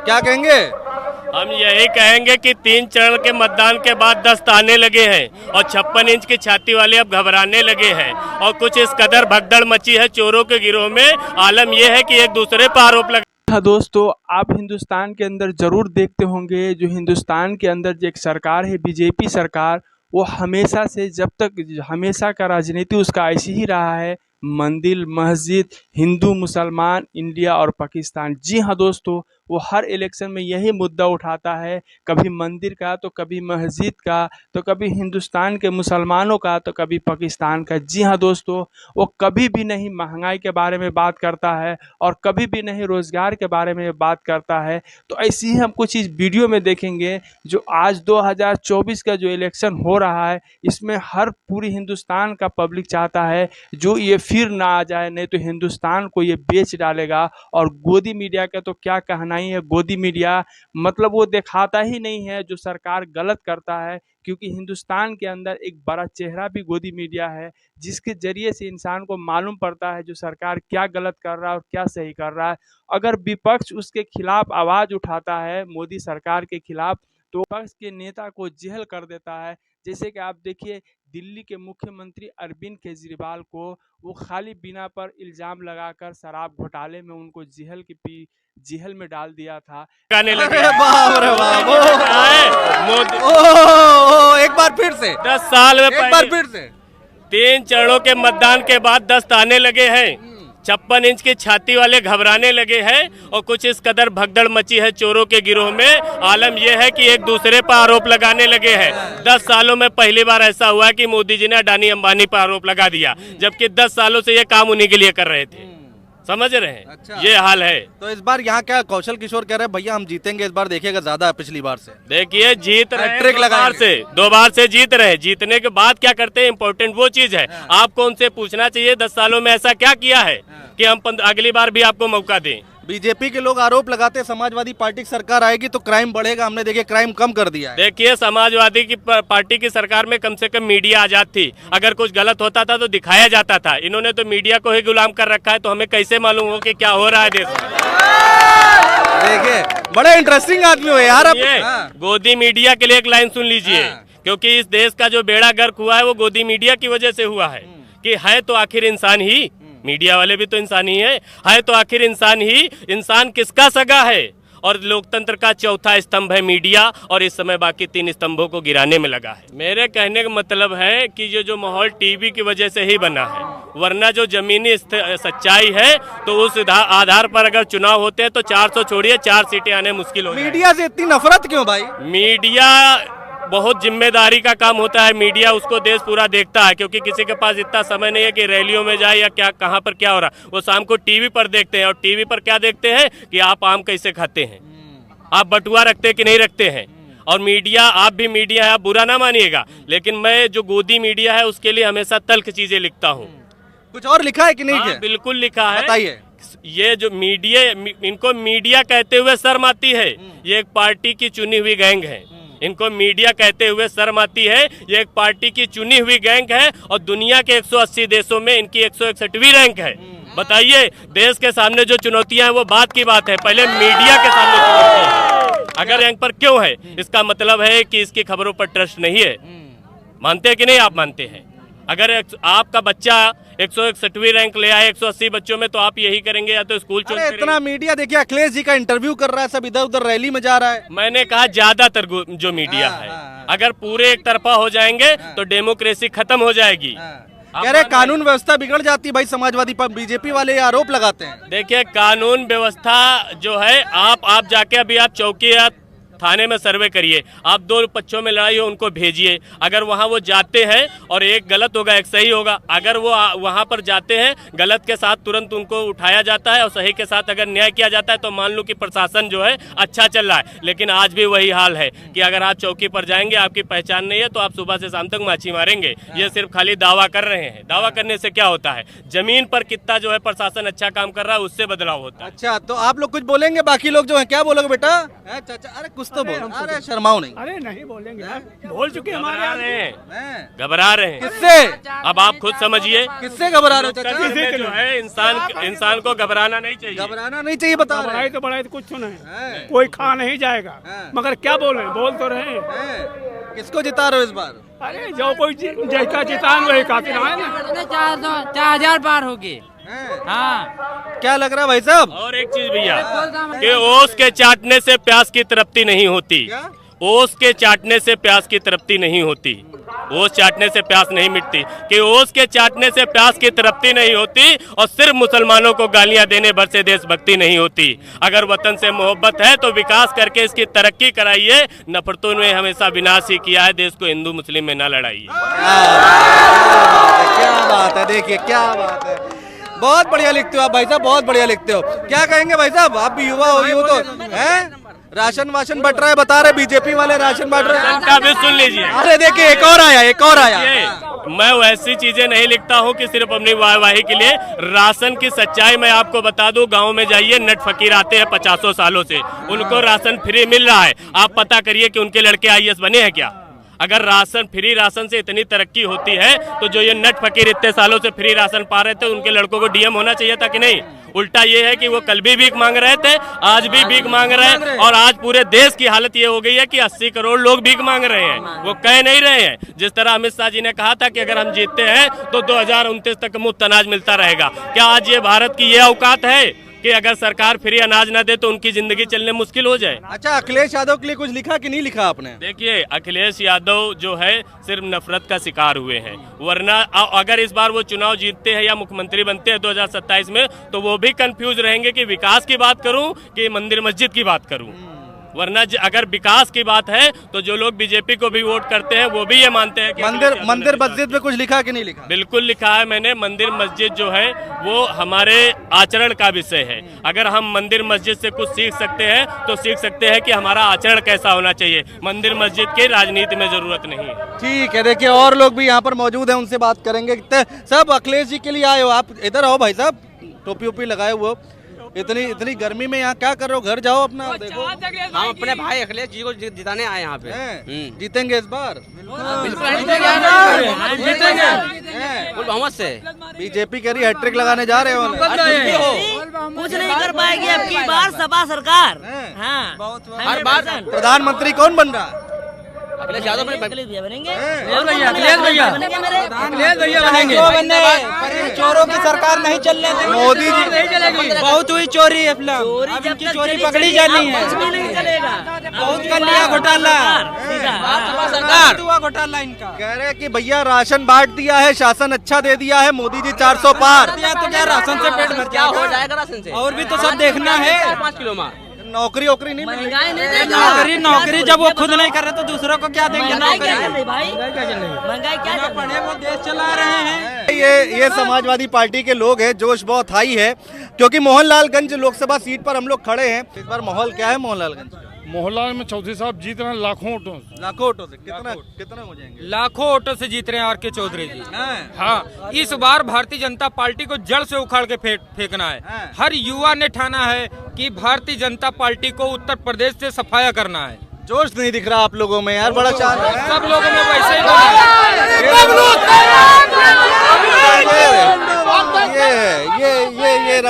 क्या कहेंगे? हम यही कहेंगे कि 3 चरण के मतदान के बाद दस्त आने लगे हैं और 56 इंच की छाती वाले अब घबराने लगे हैं और कुछ इस कदर भगदड़ मची है चोरों के गिरोह में। आलम यह है कि एक दूसरे पर आरोप लगा। हाँ दोस्तों, आप हिंदुस्तान के अंदर ज़रूर देखते होंगे, जो हिंदुस्तान के अंदर जो एक सरकार है बीजेपी सरकार, वो हमेशा से जब तक हमेशा का राजनीति उसका ऐसी ही रहा है। मंदिर मस्जिद, हिंदू मुसलमान, इंडिया और पाकिस्तान। जी हाँ दोस्तों, वो हर इलेक्शन में यही मुद्दा उठाता है, कभी मंदिर का तो कभी मस्जिद का, तो कभी हिंदुस्तान के मुसलमानों का तो कभी पाकिस्तान का। जी हाँ दोस्तों, वो कभी भी नहीं महंगाई के बारे में बात करता है और कभी भी नहीं रोज़गार के बारे में बात करता है। तो ऐसी ही हम कुछ इस वीडियो में देखेंगे जो आज 2024 का जो इलेक्शन हो रहा है, इसमें हर पूरी हिंदुस्तान का पब्लिक चाहता है जो ये फिर ना आ जाए, नहीं तो हिंदुस्तान को ये बेच डालेगा। और गोदी मीडिया का तो क्या कहना ही है। गोदी मीडिया मतलब वो दिखाता ही नहीं है जो सरकार गलत करता है, क्योंकि हिंदुस्तान के अंदर एक बड़ा चेहरा भी गोदी मीडिया है, जिसके जरिए से इंसान को मालूम पड़ता है जो सरकार क्या गलत कर रहा है और क्या सही कर रहा है। अगर विपक्ष उसके खिलाफ आवाज़ उठाता है, मोदी सरकार के खिलाफ, तो विपक्ष के नेता को जेल कर देता है। जैसे कि आप देखिए, दिल्ली के मुख्यमंत्री अरविंद केजरीवाल को वो खाली बिना पर इल्ज़ाम लगाकर शराब घोटाले में उनको जेल में डाल दिया था। लगाने लगे अरे बाप रे बाप! मोदी एक बार फिर से, 10 साल में एक बार फिर से। 3 चरणों के मतदान के बाद दस्त आने लगे हैं। 56 इंच की छाती वाले घबराने लगे हैं और कुछ इस कदर भगदड़ मची है चोरों के गिरोह में। आलम यह है कि एक दूसरे पर आरोप लगाने लगे हैं। 10 सालों में पहली बार ऐसा हुआ है कि मोदी जी ने अडानी अंबानी पर आरोप लगा दिया, जबकि 10 सालों से ये काम उन्हीं के लिए कर रहे थे। समझ रहे हैं? अच्छा। ये हाल है। तो इस बार यहाँ क्या कौशल किशोर कह रहे हैं, भैया हम जीतेंगे इस बार, देखिएगा ज्यादा है पिछली बार से। देखिए, जीत रहे हैं, हैट्रिक लगाएंगे। 2 बार से जीत रहे हैं। जीतने के बाद क्या करते हैं, इम्पोर्टेंट वो चीज है। आपको उनसे पूछना चाहिए 10 सालों में ऐसा क्या किया है कि हम अगली बार भी आपको मौका दें। बीजेपी के लोग आरोप लगाते हैं समाजवादी पार्टी की सरकार आएगी तो क्राइम बढ़ेगा, हमने देखिए क्राइम कम कर दिया है। देखिए, समाजवादी की पार्टी की सरकार में कम से कम मीडिया आजाद थी। अगर कुछ गलत होता था तो दिखाया जाता था। इन्होंने तो मीडिया को ही गुलाम कर रखा है, तो हमें कैसे मालूम हो कि क्या हो रहा है देश में। देखिए, बड़े इंटरेस्टिंग आदमी हो यार आप। हाँ। गोदी मीडिया के लिए एक लाइन सुन लीजिए, क्योंकि इस देश का जो बेड़ा गर्क हुआ है वो गोदी मीडिया की वजह से हुआ है। कि है तो आखिर इंसान ही, मीडिया वाले भी तो इंसान ही है तो आखिर इंसान ही। इंसान किसका सगा है? और लोकतंत्र का चौथा स्तंभ है मीडिया, और इस समय बाकी 3 स्तंभों को गिराने में लगा है। मेरे कहने का मतलब है कि ये जो माहौल टीवी की वजह से ही बना है, वरना जो जमीनी सच्चाई है तो उस आधार पर अगर चुनाव होते हैं तो 400 छोड़िए 4 सीटें आने मुश्किल हो। मीडिया से इतनी नफरत क्यों भाई? मीडिया बहुत जिम्मेदारी का काम होता है। मीडिया उसको देश पूरा देखता है, क्योंकि किसी के पास इतना समय नहीं है कि रैलियों में जाए या क्या कहाँ पर क्या हो रहा है। वो शाम को टीवी पर देखते हैं, और टीवी पर क्या देखते हैं कि आप आम कैसे खाते हैं, आप बटुआ रखते हैं कि नहीं रखते हैं। और मीडिया, आप भी मीडिया है, आप बुरा ना मानिएगा, लेकिन मैं जो गोदी मीडिया है उसके लिए हमेशा तल्ख चीजें लिखता हूँ। कुछ और लिखा है कि नहीं? हाँ, बिल्कुल लिखा है। बताइए। ये जो मीडिया, इनको मीडिया कहते हुए शर्म आती है। ये एक पार्टी की चुनी हुई गैंग है। इनको मीडिया कहते हुए शर्म आती है। ये एक पार्टी की चुनी हुई गैंग है, और दुनिया के 180 देशों में इनकी 161वीं रैंक है। बताइए, देश के सामने जो चुनौतियां हैं वो बात की बात है, पहले मीडिया के सामने चुनौतियां हैं। अगर रैंक पर क्यों है, इसका मतलब है कि इसकी खबरों पर ट्रस्ट नहीं है। मानते हैं कि नहीं? आप मानते हैं? अगर आपका बच्चा 161वीं रैंक ले आए 180 बच्चों में, तो आप यही करेंगे या तो स्कूल छोड़ करेंगे। इतना मीडिया देखिए, अखिलेश जी का इंटरव्यू कर रहा है, सब इधर उधर रैली में जा रहा है। मैंने कहा ज्यादातर जो मीडिया है, अगर पूरे एक तरफा हो जाएंगे तो डेमोक्रेसी खत्म हो जाएगी। कह रहे कानून व्यवस्था बिगड़ जाती है भाई, समाजवादी पर बीजेपी वाले आरोप लगाते हैं। देखिए, कानून व्यवस्था जो है, आप जाके अभी आप चौकी या थाने में सर्वे करिए, आप 2 पक्षों में लड़ाई हो उनको भेजिए। अगर वहाँ वो जाते हैं और एक गलत होगा एक सही होगा, अगर वो वहाँ पर जाते हैं गलत के साथ तुरंत उनको उठाया जाता है और सही के साथ अगर न्याय किया जाता है, तो मान लो कि प्रशासन जो है अच्छा चल रहा है। लेकिन आज भी वही हाल है कि अगर आप चौकी पर जाएंगे, आपकी पहचान नहीं है, तो आप सुबह से शाम तक माछी मारेंगे। ये सिर्फ खाली दावा कर रहे हैं। दावा करने से क्या होता है? जमीन पर कितना जो है प्रशासन अच्छा काम कर रहा है, उससे बदलाव होता है। अच्छा, तो आप लोग कुछ बोलेंगे? बाकी लोग जो है क्या बोलोगे बेटा? चाचा, अरे कुछ तो बोल, अरे शर्माओ नहीं। अरे नहीं बोलेंगे यार, बोल चुके हमारे घबरा यहाँ। रहे हैं, हैं? घबरा रहे हैं। किससे अब आप खुद समझिए, किससे घबरा रहे हो चाचा? में जो है इंसान को घबराना नहीं चाहिए। घबराना नहीं चाहिए, बता रहे बढ़ाई हैं। तो बढ़ाई तो कुछ सुना है, हैं? कोई खा नहीं जाएगा, हाँ। मगर क्या बोले, बोल तो रहे हैं। हैं? किसको जिता रहे हो इस बार? अरे जो कोई जैसा जितान वही काफी ना है ना। 4,000 पार होगी। हैं? हाँ, क्या लग रहा है भाई साहब? और एक चीज भैया, कि ओस के चाटने से प्यास की तृप्ति नहीं होती। क्या? ओस के चाटने से प्यास की तृप्ति नहीं होती। ओस चाटने से प्यास नहीं मिटती, कि ओस के चाटने से प्यास की तृप्ति नहीं होती, और सिर्फ मुसलमानों को गालियां देने भर से देशभक्ति नहीं होती। अगर वतन से मोहब्बत है तो विकास करके इसकी तरक्की कराइए। नफरतों ने हमेशा विनाश ही किया है, देश को हिंदू मुस्लिम में न लड़ाइए। क्या बात है, देखिए क्या बात है। बहुत बढ़िया लिखते हो आप भाई साहब, बहुत बढ़िया लिखते हो। क्या कहेंगे भाई साहब, आप भी युवा हो, यूं तो हैं? राशन वाशन बट रहा है, बता रहे बीजेपी वाले राशन बांट रहे हैं। का भी सुन लीजिए। अरे देखिए एक और आया, एक और आया। मैं वैसी चीजें नहीं लिखता हूं कि सिर्फ अपनी वाहवाही के लिए। राशन की सच्चाई मैं आपको बता दूं, गांव में जाइए, नट फकीर आते हैं 50 सालों से, उनको राशन फ्री मिल रहा है। आप पता करिए कि उनके लड़के आईएएस बने हैं क्या? अगर फ्री राशन से इतनी तरक्की होती है तो जो ये नट फकीर इतने सालों से फ्री राशन पा रहे थे, उनके लड़कों को डीएम होना चाहिए था कि नहीं? उल्टा ये है कि वो कल भी भीख मांग रहे थे, आज भी भीख मांग रहे हैं, और आज पूरे देश की हालत ये हो गई है कि 80 करोड़ लोग भीख मांग रहे हैं, वो कह नहीं रहे हैं। जिस तरह अमित शाह जी ने कहा था कि अगर हम जीतते हैं तो 2029 तक मुफ्त अनाज मिलता रहेगा। क्या आज ये भारत की ये औकात है कि अगर सरकार फ्री अनाज न दे तो उनकी जिंदगी चलने मुश्किल हो जाए? अच्छा, अखिलेश यादव के लिए कुछ लिखा कि नहीं लिखा आपने? देखिए, अखिलेश यादव जो है सिर्फ नफरत का शिकार हुए हैं, वरना अगर इस बार वो चुनाव जीतते हैं या मुख्यमंत्री बनते हैं 2027 में, तो वो भी कंफ्यूज रहेंगे कि विकास की बात करूं कि मंदिर मस्जिद की बात करूं। वरना अगर विकास की बात है तो जो लोग बीजेपी को भी वोट करते हैं वो भी ये मानते हैं कि मंदिर मस्जिद में कुछ लिखा कि नहीं लिखा? बिल्कुल लिखा है मैंने। मंदिर मस्जिद जो है वो हमारे आचरण का विषय है। अगर हम मंदिर मस्जिद से कुछ सीख सकते हैं तो सीख सकते हैं कि हमारा आचरण कैसा होना चाहिए। मंदिर मस्जिद की राजनीति में जरूरत नहीं है। ठीक है, देखिए और लोग भी यहाँ पर मौजूद हैं, उनसे बात करेंगे। सब अखिलेश जी के लिए आए हो आप? इधर आओ भाई साहब, टोपी ओपी लगाए हुए हो। इतनी गर्मी में यहाँ क्या कर रहे हो? घर जाओ अपना, देखो। हम अपने भाई अखिलेश जी को जिताने आए यहाँ पे। जीतेंगे इस बार? फुल बहुमत से। बीजेपी कह रही हैट्रिक लगाने जा रहे हो। कुछ नहीं कर पाएगी अब की बार सपा सरकार। हाँ, हर बार प्रधानमंत्री कौन बन रहा है? अखिलेश यादव बनेंगे। बनेंगे। चोरों की सरकार नहीं चलने देंगे। मोदी जी बहुत हुई चोरी, चोरी पकड़ी जानी है। नहीं चलेगा, बहुत कर लिया घोटाला, सरकार हुआ घोटाला इनका। कह रहे हैं कि भैया राशन बांट दिया है, शासन अच्छा दे दिया है, मोदी जी 400 पार। दिया तो क्या राशन से पेट भर क्या हो जाएगा राशन से? और भी तो सब देखना है। 5 किलो में नौकरी वोकरी नहीं मिली। महंगाई नहीं देगा। नौकरी जब वो खुद नहीं कर रहे तो दूसरों को क्या देंगे महंगाई क्या चल नौकरी? रही भाई? महंगाई क्या चल रही? पढ़े वो देश चला रहे हैं। ये समाजवादी पार्टी के लोग हैं, जोश बहुत हाई है, क्योंकि मोहनलालगंज लोकसभा सीट पर हम लोग खड़े हैं। इस बार माहौल क्या है मोहनलालगंज का? मोहल्ला में चौधरी साहब जीत रहे हैं लाखों वोटों से। लाखों वोटों से कितना हो जाएंगे? लाखों वोटों से जीत रहे हैं आर.के. चौधरी जी। हाँ, इस बार भारतीय जनता पार्टी को जड़ से उखाड़ के फेंकना है। हर युवा ने ठाना है कि भारतीय जनता पार्टी को उत्तर प्रदेश से सफाया करना है। जोश नहीं दिख रहा आप लोगों में यार, बड़ा चार सब लोगों में वैसे ही ये है, ये